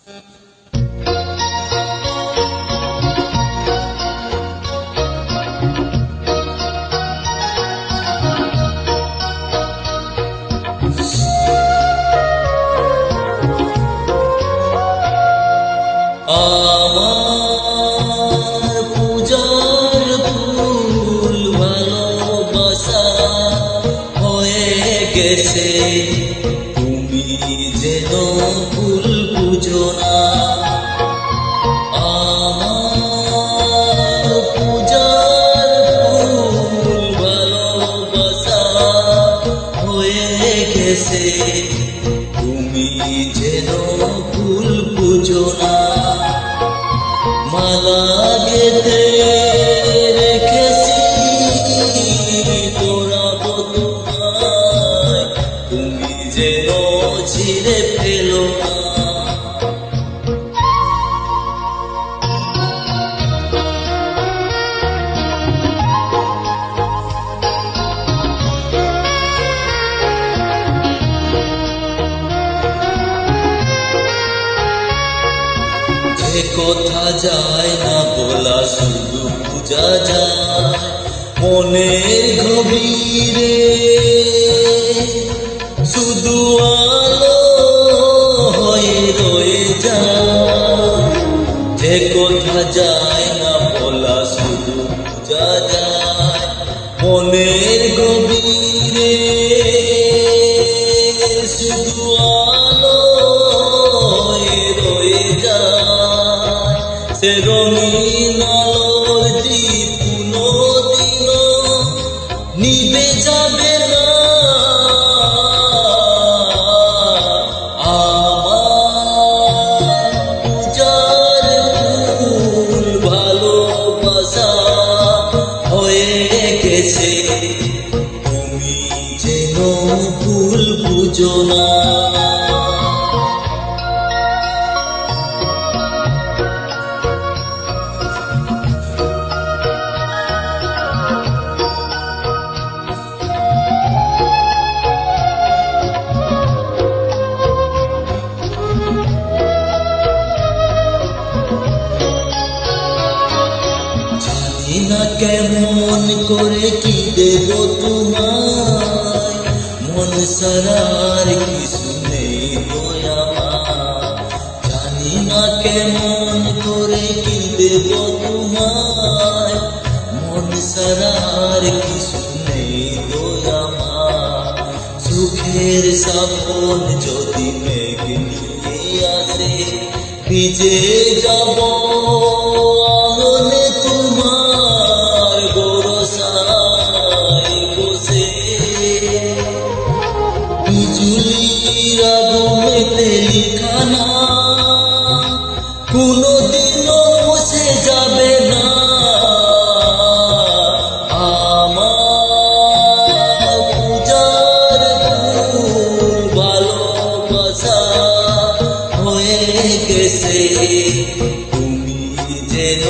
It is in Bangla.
আমার পূজার ফুল ভালোবাসা হয়ে গেছে, তুমি যেন ফুল পুজো না। আমার পূজার ফুল ভালোবাসা হয়ে গেছে, তুমি যেন ফুল পুজো না। মালা গেঁথে রেখেছি পরাবো তোমায়, তুমি যেন ছিঁড়ে ফেলো না। যে কথা যায় না বলা শুধু পূজা যায় মনের গভীরে, শুধু আলো হয়ে রয়ে যায়। যে কথা যায় না বলা শুধু পূজা যায় মনের গভীরে, শুধু আলো হয়ে রয়ে যায়। সে রঙিন আলোর দীপ কোনদিনও নিভে যাবে না। আমার পূজার ফুল ভালোবাসা হয়ে গেছে, তুমি যেন ফুল পুজো না। জানি না কেমন করে কি দেব তোমায়, মন সারার কিছু নেই আমার। জানি না কেমন করে কি দেব তোমায়, মন সারার কিছু নেই আমার। সুখের সাবন যদি মেঘ নিয়ে আসে, ভিজে যাব আঙনে তোমার বরসায় বসে। বিজুলির আগুনেতে লিখা নাম কোনদিনও মুছে যাবে না। আমার পূজার ফুল ভালোবাসা হয়ে গেছে, তুমি যেন